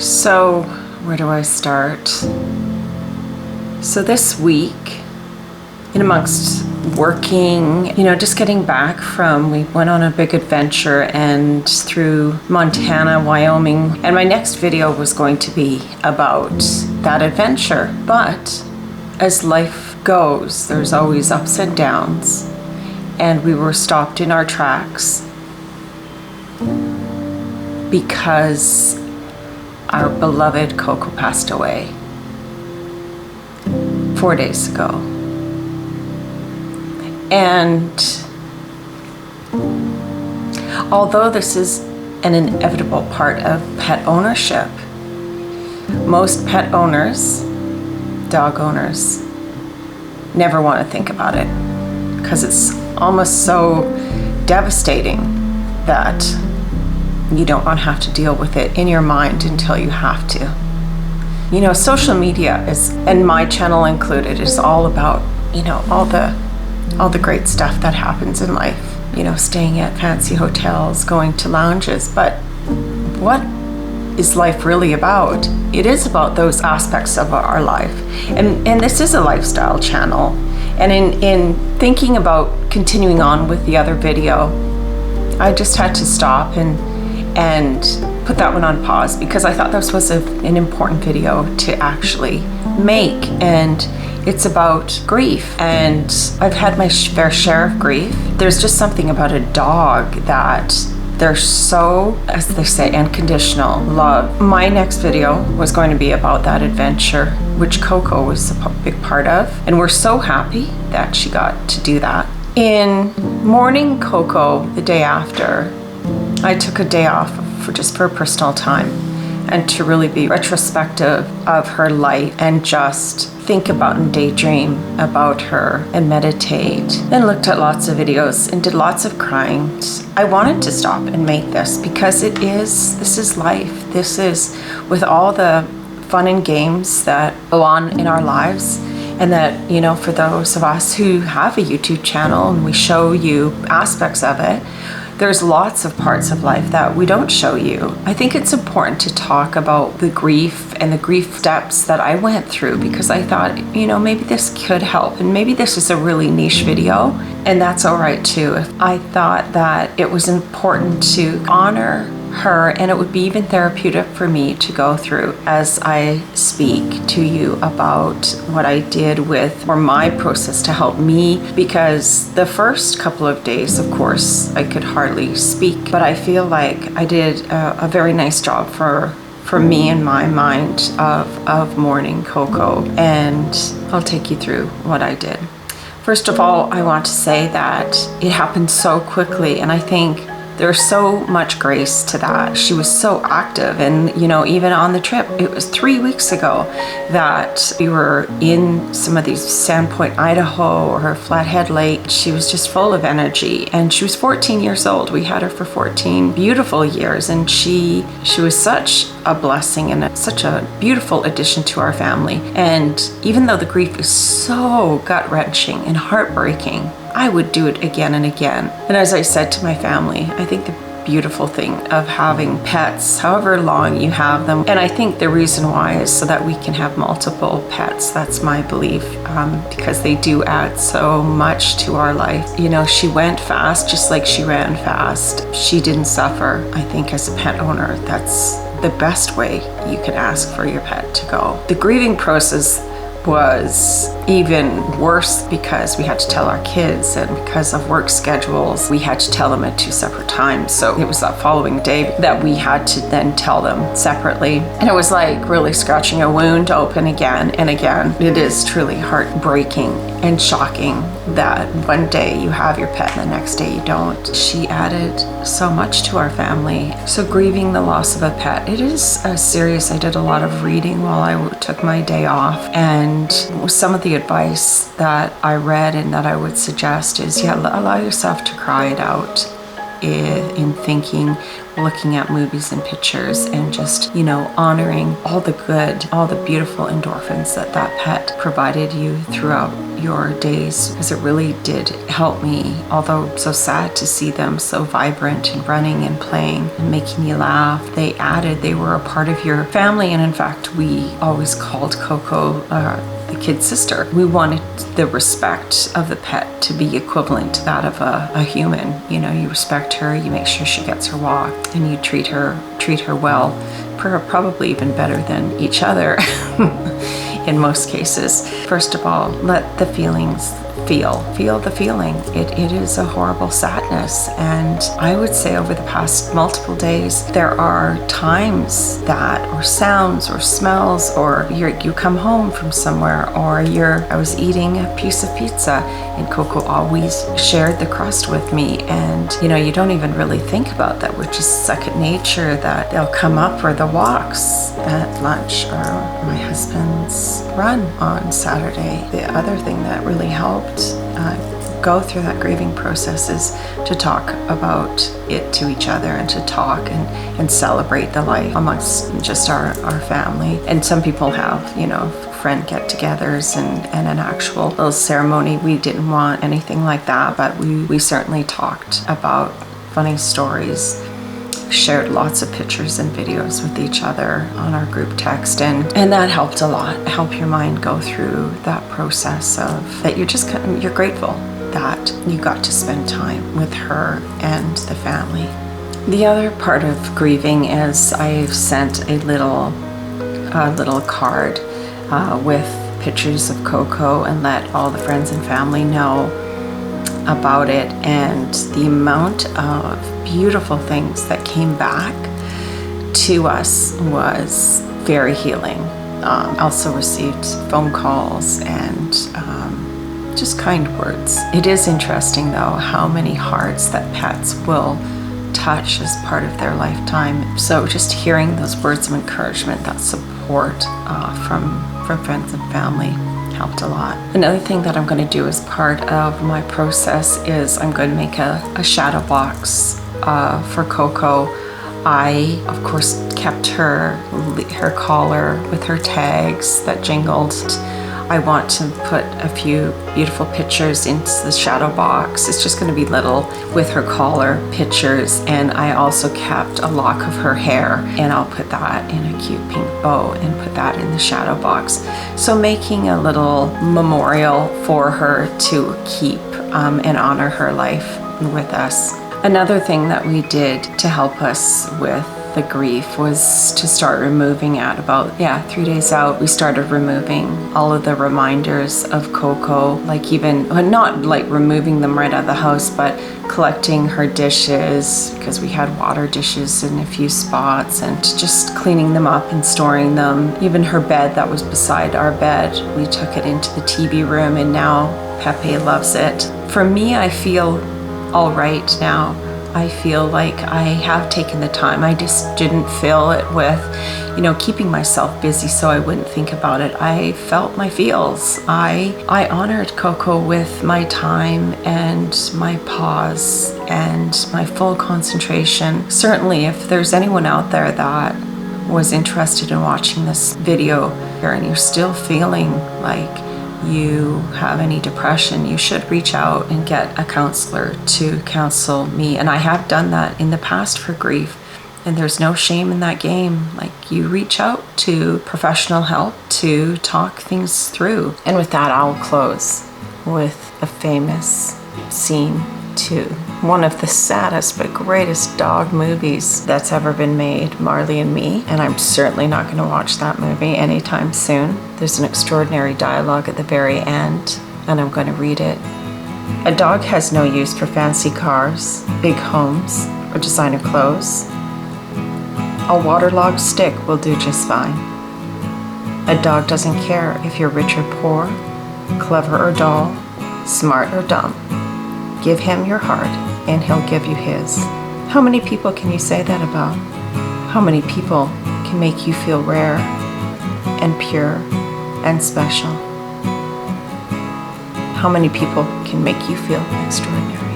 So, where do I start? So this week, in amongst working, just getting back we went on a big adventure and through Montana, Wyoming, and my next video was going to be about that adventure. But as life goes, there's always ups and downs, and we were stopped in our tracks because our beloved Coco passed away 4 days ago. And although this is an inevitable part of pet ownership, most pet owners, dog owners, never want to think about it because it's almost so devastating that you don't want to have to deal with it in your mind until you have to. Social media is, and my channel included, is all about, all the great stuff that happens in life. Staying at fancy hotels, going to lounges. But what is life really about? It is about those aspects of our life. And this is a lifestyle channel. And in thinking about continuing on with the other video, I just had to stop and put that one on pause because I thought this was an important video to actually make. And it's about grief, and I've had my fair share of grief. There's just something about a dog that they're so, as they say, unconditional love. My next video was going to be about that adventure, which Coco was a big part of, and we're so happy that she got to do that. In mourning Coco the day after, I took a day off for personal time and to really be retrospective of her life and just think about and daydream about her and meditate. Then looked at lots of videos and did lots of crying. I wanted to stop and make this because this is life. This is with all the fun and games that go on in our lives. And that, for those of us who have a YouTube channel and we show you aspects of it, there's lots of parts of life that we don't show you. I think it's important to talk about the grief and the grief steps that I went through because I thought, maybe this could help, and maybe this is a really niche video, and that's all right too. I thought that it was important to honor her, and it would be even therapeutic for me to go through as I speak to you about what I did for my process to help me, because the first couple of days, of course, I could hardly speak, but I feel like I did a very nice job for me in my mind of mourning Coco, and I'll take you through what I did. First of all, I want to say that it happened so quickly, and I think there's so much grace to that. She was so active, and even on the trip, it was 3 weeks ago that we were in some of these Sandpoint, Idaho, or Flathead Lake. She was just full of energy, and she was 14 years old. We had her for 14 beautiful years, and she was such a blessing and such a beautiful addition to our family. And even though the grief is so gut-wrenching and heartbreaking, I would do it again and again. And as I said to my family, I think the beautiful thing of having pets, however long you have them, and I think the reason why is so that we can have multiple pets. That's my belief, because they do add so much to our life. She went fast just like she ran fast. She didn't suffer. I think as a pet owner, that's the best way you can ask for your pet to go. The grieving process was even worse because we had to tell our kids, and because of work schedules, we had to tell them at 2 separate times. So it was that following day that we had to then tell them separately. And it was like really scratching a wound open again and again. It is truly heartbreaking and shocking that one day you have your pet and the next day you don't. She added so much to our family. So grieving the loss of a pet, it is serious. I did a lot of reading while I took my day off, and some of the advice that I read and that I would suggest is, allow yourself to cry it out. in thinking, looking at movies and pictures, and just, honoring all the good, all the beautiful endorphins that pet provided you throughout your days, because it really did help me. Although so sad to see them so vibrant and running and playing and making you laugh, they were a part of your family. And in fact, we always called Coco the kid sister. We wanted the respect of the pet to be equivalent to that of a human. You respect her, you make sure she gets her walk, and you treat her well, probably even better than each other in most cases. First of all, let the feelings feel the feeling. It is a horrible sadness, and I would say over the past multiple days there are times that, or sounds or smells, or you come home from somewhere, or I was eating a piece of pizza and Coco always shared the crust with me, and you don't even really think about that, which is second nature, that they'll come up, or the walks at lunch, or my husband's run on Saturday. The other thing that really helped go through that grieving process is to talk about it to each other, and to talk and celebrate the life amongst just our family. And some people have, friend get-togethers and an actual little ceremony. We didn't want anything like that, but we certainly talked about funny stories, shared lots of pictures and videos with each other on our group text, and that helped a lot. Help your mind go through that process of that you're grateful that you got to spend time with her and the family. The other part of grieving is I've sent a little card with pictures of Coco, and let all the friends and family know about it, and the amount of beautiful things that came back to us was very healing. Also received phone calls and just kind words. It is interesting though how many hearts that pets will touch as part of their lifetime. So just hearing those words of encouragement, that support from friends and family helped a lot. Another thing that I'm going to do as part of my process is I'm going to make a shadow box for Coco. I, of course, kept her collar with her tags that jingled. I want to put a few beautiful pictures into the shadow box. It's just going to be little with her collar pictures, and I also kept a lock of her hair, and I'll put that in a cute pink bow and put that in the shadow box. So making a little memorial for her to keep and honor her life with us. Another thing that we did to help us with the grief was to start removing at about 3 days out. We started removing all of the reminders of Coco, like even not like removing them right out of the house, but collecting her dishes, because we had water dishes in a few spots, and just cleaning them up and storing them. Even her bed that was beside our bed, we took it into the TV room, and now Pepe loves it. For me, I feel all right now. I feel like I have taken the time. I just didn't fill it with, keeping myself busy so I wouldn't think about it. I felt my feels. I honored Coco with my time and my pause and my full concentration. Certainly, if there's anyone out there that was interested in watching this video and you're still feeling like you have any depression, you should reach out and get a counselor to counsel me. And I have done that in the past for grief, and there's no shame in that game. Like, you reach out to professional help to talk things through. And with that, I'll close with a famous scene to one of the saddest but greatest dog movies that's ever been made, Marley and Me. And I'm certainly not going to watch that movie anytime soon. There's an extraordinary dialogue at the very end, and I'm going to read it. A dog has no use for fancy cars, big homes, or designer clothes. A waterlogged stick will do just fine. A dog doesn't care if you're rich or poor, clever or dull, smart or dumb. Give him your heart, and he'll give you his. How many people can you say that about? How many people can make you feel rare and pure and special? How many people can make you feel extraordinary?